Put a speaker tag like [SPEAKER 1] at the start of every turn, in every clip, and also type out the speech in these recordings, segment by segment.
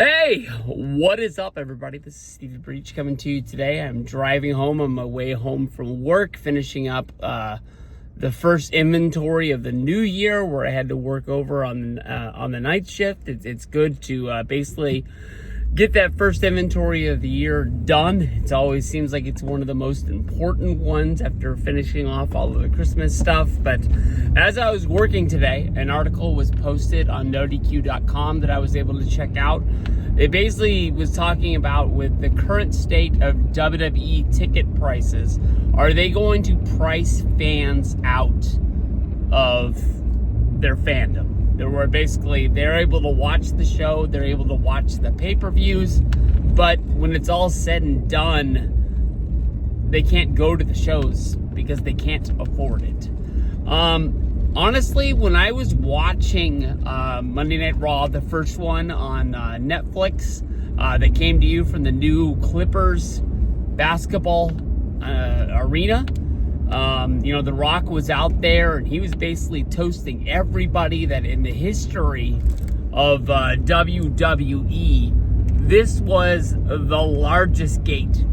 [SPEAKER 1] Hey, what is up, everybody? This is Steve Breach coming to you today. I'm driving home on my way home from work, finishing up the first inventory of the new year, where I had to work over on the night shift. It's good to basically get that first inventory of the year done. It always seems like it's one of the most important ones after finishing off all of the Christmas stuff. But as I was working today, an article was posted on NoDQ.com that I was able to check out. It basically was talking about, with the current state of WWE ticket prices, are they going to price fans out of their fandom? Where basically they're able to watch the show, they're able to watch the pay-per-views, but when it's all said and done, they can't go to the shows because they can't afford it. Honestly, when I was watching Monday Night Raw, the first one on Netflix, that came to you from the new Clippers basketball arena, The Rock was out there and he was basically toasting everybody that in the history of WWE, this was the largest gate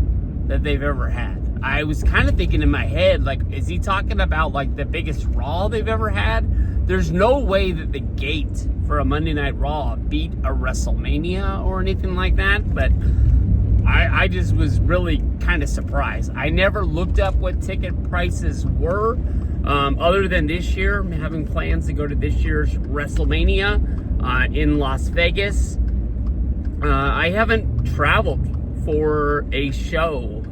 [SPEAKER 1] that they've ever had. I was kind of thinking in my head, like, is he talking about like the biggest Raw they've ever had? There's no way that the gate for a Monday Night Raw beat a WrestleMania or anything like that, but I just was really kind of surprised. I never looked up what ticket prices were, other than this year. I'm having plans to go to this year's WrestleMania in Las Vegas. I haven't traveled for a show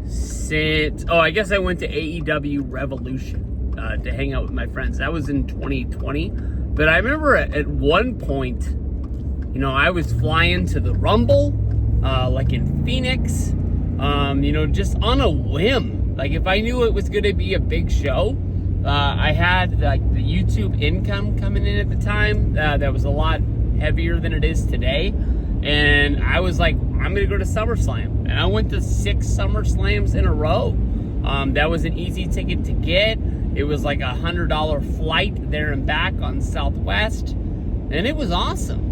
[SPEAKER 1] since, I guess I went to AEW Revolution to hang out with my friends. That was in 2020. But I remember at one point, I was flying to the Rumble, like in Phoenix, just on a whim. Like, if I knew it was going to be a big show, I had like the YouTube income coming in at the time that was a lot heavier than it is today, and I was like, I'm going to go to SummerSlam, and I went to 6 SummerSlams in a row. That was an easy ticket to get. It was like $100 flight there and back on Southwest, and it was awesome.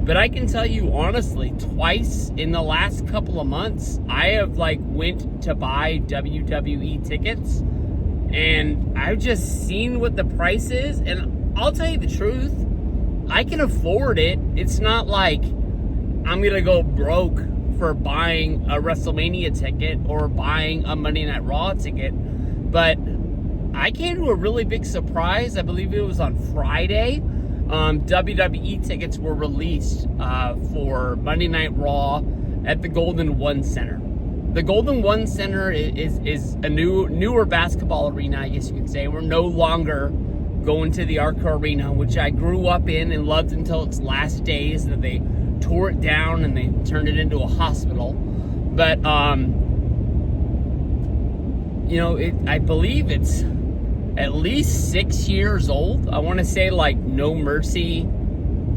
[SPEAKER 1] But I can tell you honestly, twice in the last couple of months, I have went to buy WWE tickets, and I've just seen what the price is, and I'll tell you the truth, I can afford it. It's not like I'm gonna go broke for buying a WrestleMania ticket or buying a Monday Night Raw ticket, but I came to a really big surprise. I believe it was on Friday. WWE tickets were released for Monday Night Raw at the Golden One Center. The Golden One Center is a newer basketball arena, I guess you could say. We're no longer going to the Arco Arena, which I grew up in and loved until its last days, that they tore it down and they turned it into a hospital. But I believe it's at least 6 years old. I want to say No Mercy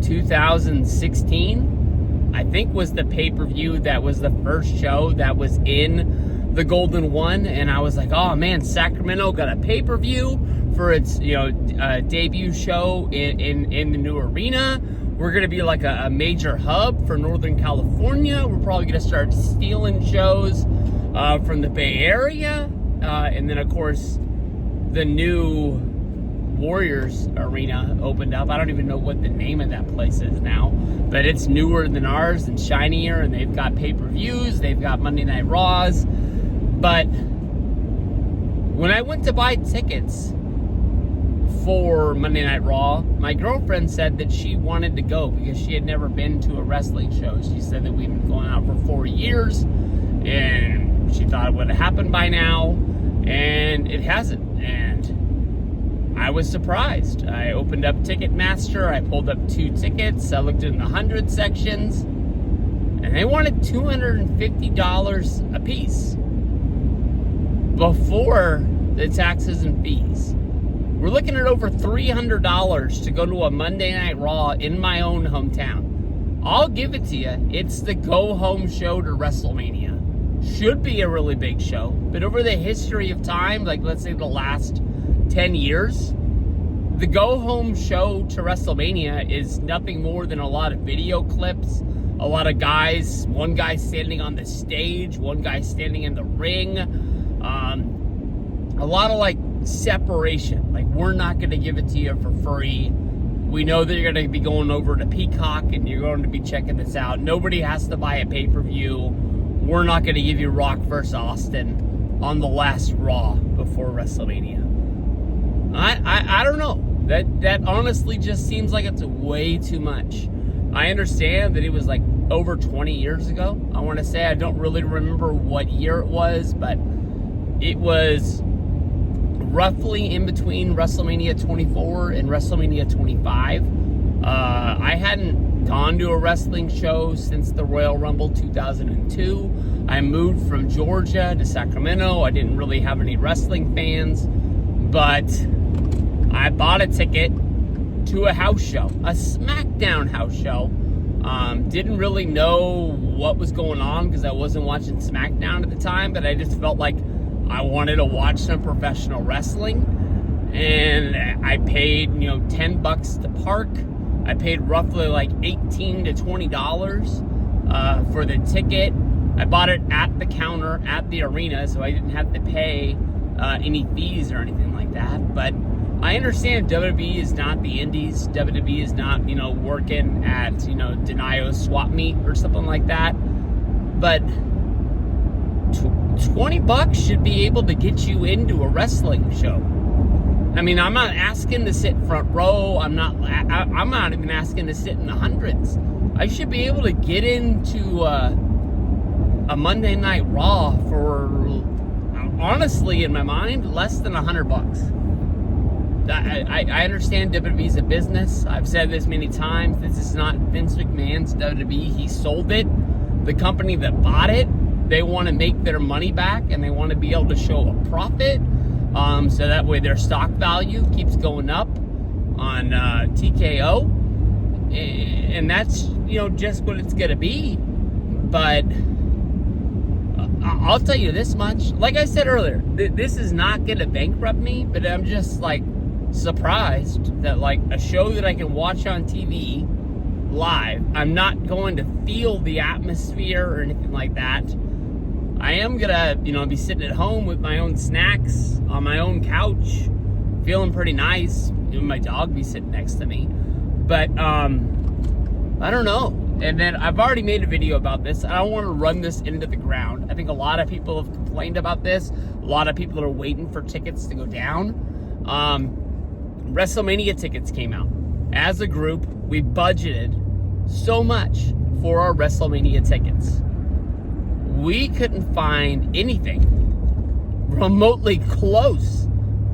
[SPEAKER 1] 2016, I think, was the pay-per-view that was the first show that was in the Golden One. And I was like, oh man, Sacramento got a pay-per-view for its debut show in the new arena. We're going to be like a major hub for Northern California. We're probably going to start stealing shows from the Bay Area. And then, of course, the new Warriors Arena opened up. I don't even know what the name of that place is now, but it's newer than ours and shinier, and they've got pay-per-views, they've got Monday Night Raws. But when I went to buy tickets for Monday Night Raw, my girlfriend said that she wanted to go because she had never been to a wrestling show. She said that we've been going out for 4 years, and she thought it would have happened by now, and it hasn't. And I was surprised. I opened up Ticketmaster, I pulled up 2 tickets, I looked in the 100 sections, and they wanted $250 a piece before the taxes and fees. We're looking at over $300 to go to a Monday Night Raw in my own hometown. I'll give it to you, it's the go-home show to WrestleMania. Should be a really big show, but over the history of time, let's say the last 10 years, the go-home show to WrestleMania is nothing more than a lot of video clips, a lot of guys, one guy standing on the stage, one guy standing in the ring, a lot of like separation. Like, we're not going to give it to you for free. We know that you're going to be going over to Peacock and you're going to be checking this out. Nobody has to buy a pay-per-view. We're not going to give you Rock vs. Austin on the last Raw before WrestleMania. I don't know. That honestly just seems like it's way too much. I understand that it was like over 20 years ago. I want to say, I don't really remember what year it was, but it was roughly in between WrestleMania 24 and WrestleMania 25. I hadn't gone to a wrestling show since the Royal Rumble 2002. I moved from Georgia to Sacramento. I didn't really have any wrestling fans, but I bought a ticket to a house show, a SmackDown house show. Didn't really know what was going on because I wasn't watching SmackDown at the time, but I just felt like I wanted to watch some professional wrestling. And I paid, $10 to park. I paid roughly like $18 to $20 for the ticket. I bought it at the counter at the arena, so I didn't have to pay any fees or anything like that. But I understand WWE is not the indies. WWE is not, working at, Denio's swap meet or something like that. But $20 should be able to get you into a wrestling show. I mean, I'm not asking to sit front row. I'm not even asking to sit in the hundreds. I should be able to get into a Monday Night Raw for, honestly, in my mind, less than $100. I understand WWE is a business. I've said this many times. This is not Vince McMahon's WWE. He sold it. The company that bought it, they want to make their money back and they want to be able to show a profit. So that way their stock value keeps going up on TKO. And that's, just what it's going to be. But I'll tell you this much. Like I said earlier, this is not going to bankrupt me, but I'm just like surprised that like a show that I can watch on TV live, I'm not going to feel the atmosphere or anything like that. I am gonna, be sitting at home with my own snacks on my own couch, feeling pretty nice. Even my dog be sitting next to me. But I don't know. And then I've already made a video about this. I don't want to run this into the ground. I think a lot of people have complained about this. A lot of people are waiting for tickets to go down. WrestleMania tickets came out. As a group, we budgeted so much for our WrestleMania tickets. We couldn't find anything remotely close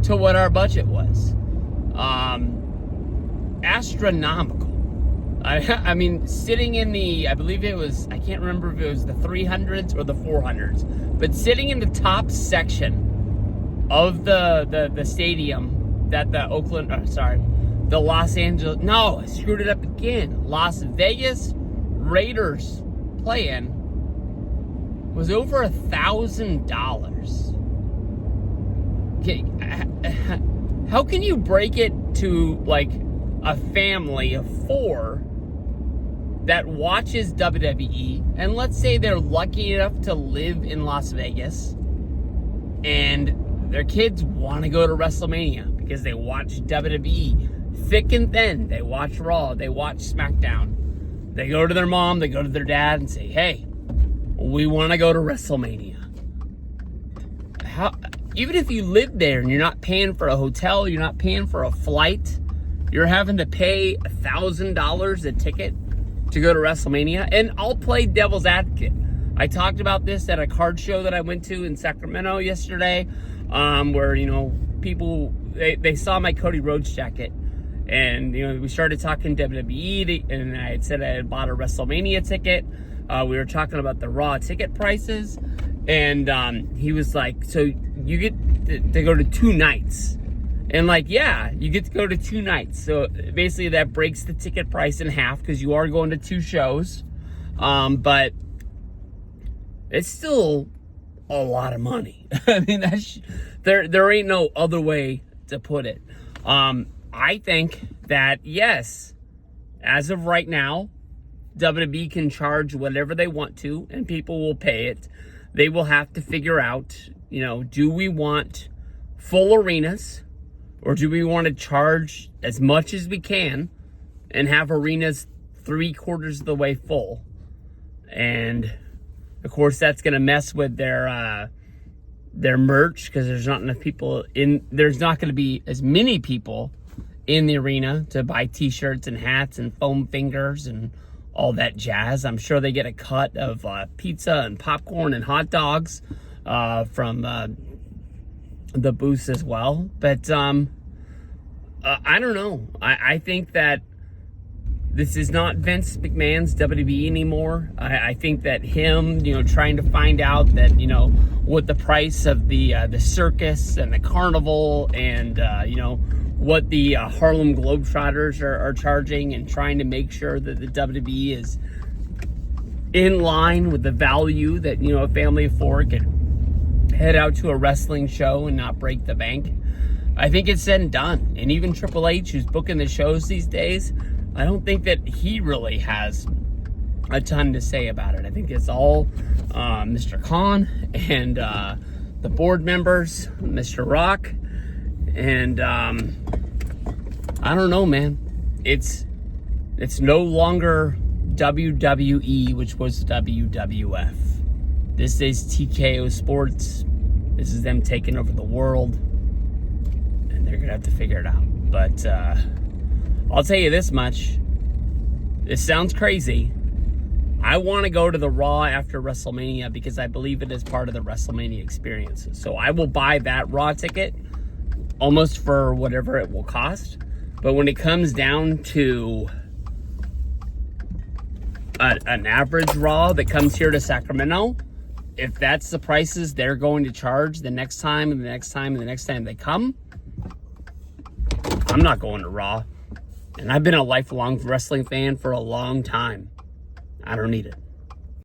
[SPEAKER 1] to what our budget was. Astronomical. I mean, sitting in the, I believe it was, I can't remember if it was the 300s or the 400s, but sitting in the top section of the stadium that the Los Angeles, no, I screwed it up again. Las Vegas Raiders playing was over $1,000. Okay, how can you break it to like a family of 4 that watches WWE, and let's say they're lucky enough to live in Las Vegas, and their kids want to go to WrestleMania because they watch WWE thick and thin. They watch Raw, they watch SmackDown. They go to their mom, they go to their dad and say, hey, we want to go to WrestleMania. Even if you live there and you're not paying for a hotel, you're not paying for a flight, you're having to pay $1,000 a ticket to go to WrestleMania. And I'll play devil's advocate. I talked about this at a card show that I went to in Sacramento yesterday, where, people, they saw my Cody Rhodes jacket. And, we started talking WWE, and I had said I had bought a WrestleMania ticket. We were talking about the Raw ticket prices. And he was like, so you get to go to 2 nights. And like, yeah, you get to go to 2 nights. So basically that breaks the ticket price in half because you are going to 2 shows. But it's still a lot of money. I mean, there ain't no other way to put it. I think that, yes, as of right now, WWE can charge whatever they want to, and people will pay it. They will have to figure out, do we want full arenas, or do we want to charge as much as we can and have arenas 3/4 of the way full? And of course, that's going to mess with their merch, because there's not enough people there's not going to be as many people in the arena to buy t-shirts and hats and foam fingers and all that jazz. I'm sure they get a cut of pizza and popcorn and hot dogs from the booths as well. But I don't know. I think that this is not Vince McMahon's WWE anymore. I think that him, trying to find out that, what the price of the circus and the carnival and, what the Harlem Globetrotters are charging, and trying to make sure that the WWE is in line with the value that, a family of four can head out to a wrestling show and not break the bank. I think it's said and done. And even Triple H, who's booking the shows these days, I don't think that he really has a ton to say about it. I think it's all Mr. Khan and the board members, Mr. Rock, and I don't know, man. It's no longer WWE, which was WWF. This is TKO Sports. This is them taking over the world, and they're gonna have to figure it out. But I'll tell you this much. This sounds crazy. I want to go to the Raw after WrestleMania because I believe it is part of the WrestleMania experience. So I will buy that Raw ticket almost for whatever it will cost. But when it comes down to an average Raw that comes here to Sacramento, if that's the prices they're going to charge the next time and the next time and the next time they come, I'm not going to Raw. And I've been a lifelong wrestling fan for a long time. I don't need it.